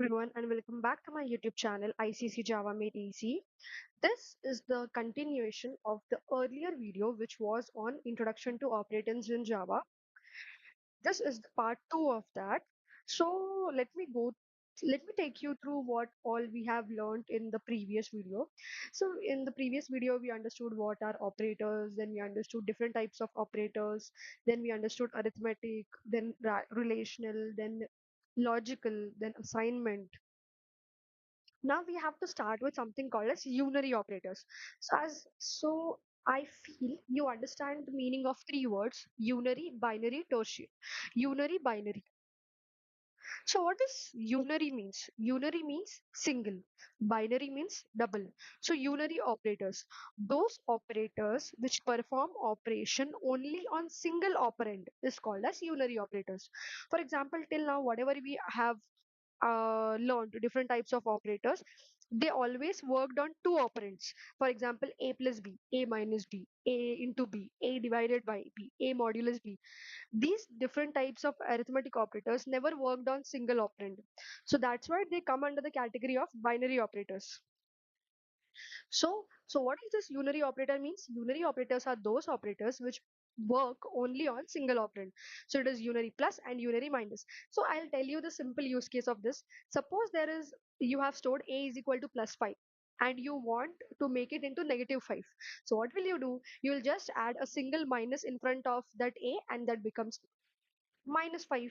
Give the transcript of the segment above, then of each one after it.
everyone, and welcome back to my YouTube channel ICSE Java Made Easy. This is the continuation of the earlier video, which was on Introduction to Operators in Java. This is the part 2 of that. So let me take you through what all we have learned in the previous video. So in the previous video, we understood what are operators, then we understood different types of operators, then we understood arithmetic, then relational, then logical, then assignment. Now we have to start with something called as unary operators. So I feel you understand the meaning of three words: unary, binary, tertiary. Unary, binary. So what does unary means? Unary means single. Binary means double. So unary operators, those operators which perform operation only on single operand is called as unary operators. For example, till now, whatever we have learned different types of operators, they always worked on two operands. For example, a plus b, a minus b, a into b, a divided by b, a modulus b. These different types of arithmetic operators never worked on single operand. So that's why they come under the category of binary operators. So what is this unary operator means? Unary operators are those operators which work only on single operand. So it is unary plus and unary minus. So I'll tell you the simple use case of this. Suppose you have stored a is equal to plus 5 and you want to make it into negative 5. So what will you do? You will just add a single minus in front of that a and that becomes minus 5.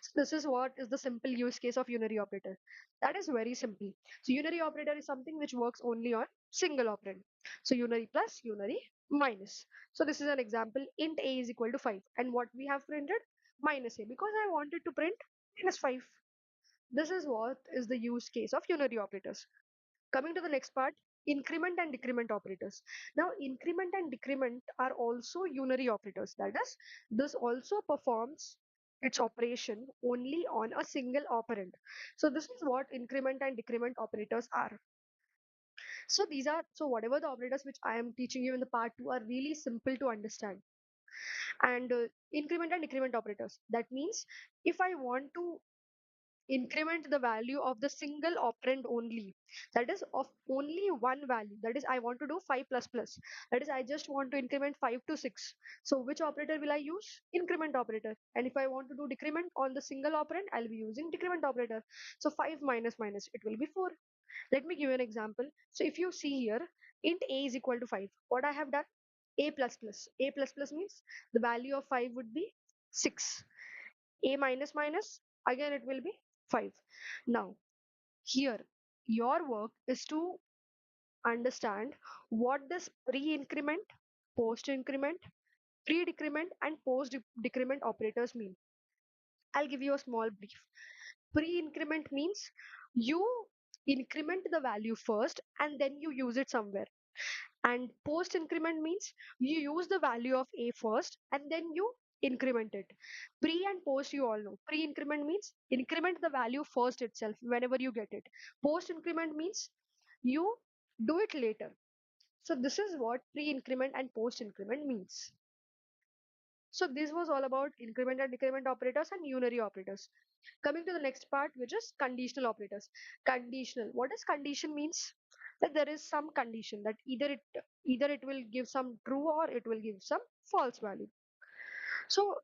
So this is what is the simple use case of unary operator. That is very simple. So unary operator is something which works only on single operand. So unary plus, unary minus. So this is an example. Int a is equal to 5 and what we have printed? Minus a, because I wanted to print minus 5. This is what is the use case of unary operators. Coming to the next part, increment and decrement operators. Now, increment and decrement are also unary operators. That is, this also performs its operation only on a single operand. So this is what increment and decrement operators are. So whatever the operators which I am teaching you in the part 2 are really simple to understand. And increment and decrement operators. That means if I want to increment the value of the single operand only, that is of only one value, that is I want to do 5 plus plus, that is I just want to increment 5 to 6. So which operator will I use? Increment operator. And if I want to do decrement on the single operand, I'll be using decrement operator. So 5 minus minus, it will be 4. Let me give you an example. So if you see here, int a is equal to 5, what I have done? A plus plus. A plus plus means the value of 5 would be 6. A minus minus, again it will be 5. Now here your work is to understand what this pre-increment, post-increment, pre-decrement and post-decrement operators mean. I'll give you a small brief. Pre-increment means you increment the value first and then you use it somewhere. And post increment means you use the value of a first and then you increment it. Pre and post, you all know. Pre increment means increment the value first itself whenever you get it. Post increment means you do it later. So this is what pre increment and post increment means. So this was all about increment and decrement operators and unary operators. Coming to the next part, which is conditional operators. Conditional. What does condition means? That there is some condition that either it will give some true or it will give some false value. So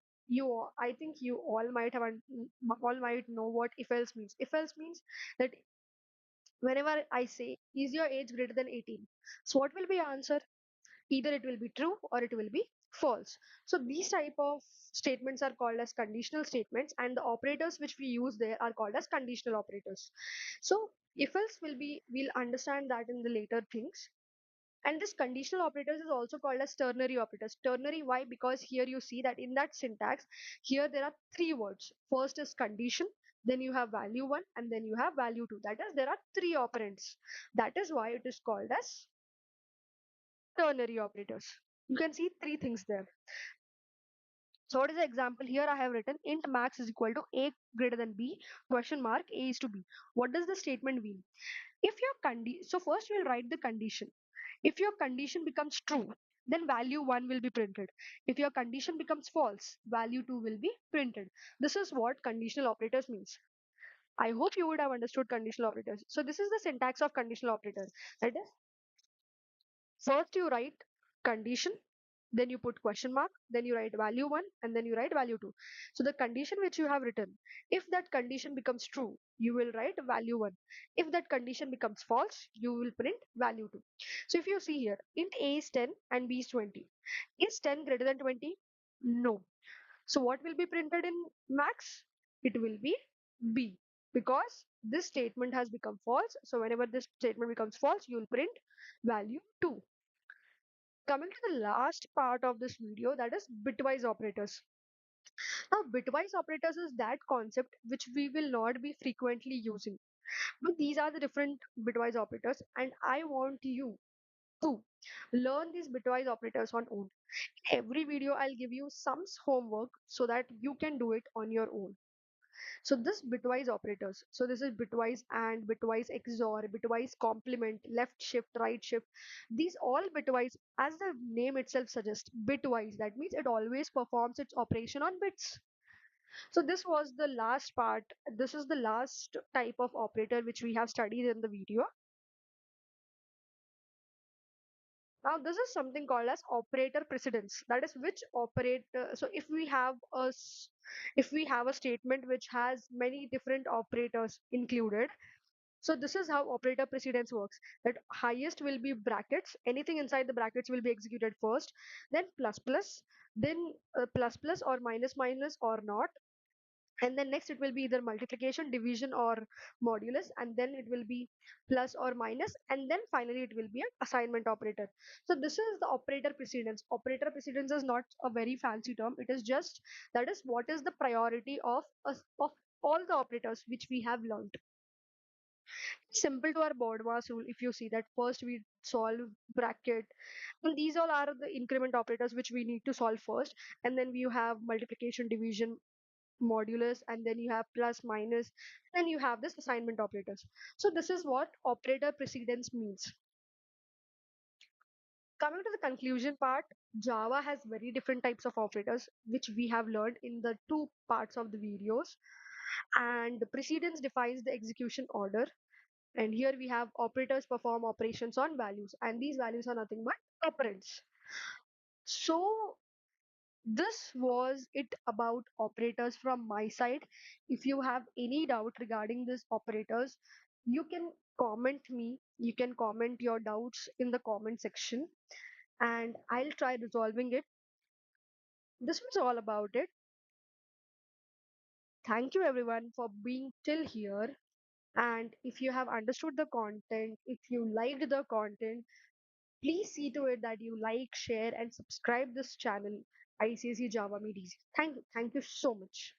I think you all might all might know what if else means. If else means that whenever I say, is your age greater than 18? So what will be your answer? Either it will be true or it will be false. So these type of statements are called as conditional statements, and the operators which we use there are called as conditional operators. So if else we'll understand that in the later things. And this conditional operators is also called as ternary operators. Ternary, why? Because here you see that in that syntax, here there are three words. First is condition, then you have value 1, and then you have value 2. That is, there are three operands. That is why it is called as ternary operators. You can see three things there. So what is the example? Here I have written int max is equal to a greater than b, question mark, a is to b. What does the statement mean? If your so first we'll write the condition. If your condition becomes true, then value 1 will be printed. If your condition becomes false, value 2 will be printed. This is what conditional operators means. I hope you would have understood conditional operators. So this is the syntax of conditional operator. That is, first you write condition, then you put question mark, then you write value 1, and then you write value 2. So the condition which you have written, if that condition becomes true, you will write value 1. If that condition becomes false, you will print value 2. So if you see here, int a is 10 and b is 20. Is 10 greater than 20? No. So what will be printed in max? It will be b, because this statement has become false. So whenever this statement becomes false, you will print value 2. Coming to the last part of this video, that is bitwise operators. Now bitwise operators is that concept which we will not be frequently using, but these are the different bitwise operators, and I want you to learn these bitwise operators on own. Every video I'll give you some homework so that you can do it on your own. So this bitwise operators, so this is bitwise and, bitwise XOR, bitwise complement, left shift, right shift. These all bitwise, as the name itself suggests, bitwise. That means it always performs its operation on bits. So this was the last part. This is the last type of operator which we have studied in the video. Now this is something called as operator precedence. That is which operator. So if we have a statement which has many different operators included, so this is how operator precedence works. That highest will be brackets. Anything inside the brackets will be executed first, then plus plus, then plus plus or minus minus or not, and then next it will be either multiplication, division, or modulus, and then it will be plus or minus, and then finally it will be an assignment operator. So this is the operator precedence. Operator precedence is not a very fancy term. It is just that is what is the priority of us of all the operators which we have learned. Simple to our board mass rule. If you see that first we solve bracket, and these all are the increment operators which we need to solve first, and then you have multiplication, division, modulus, and then you have plus minus, then you have this assignment operators. So this is what operator precedence means. Coming to the conclusion part, Java has very different types of operators which we have learned in the two parts of the videos, and the precedence defines the execution order, and here we have operators perform operations on values, and these values are nothing but operands. So this was it about operators from my side. If you have any doubt regarding these operators, you can comment me. You can comment your doubts in the comment section, and I'll try resolving it. This was all about it. Thank you everyone for being till here. And if you have understood the content, if you liked the content, please see to it that you like, share, and subscribe this channel, ICSE Java Made Easy. Thank you. Thank you so much.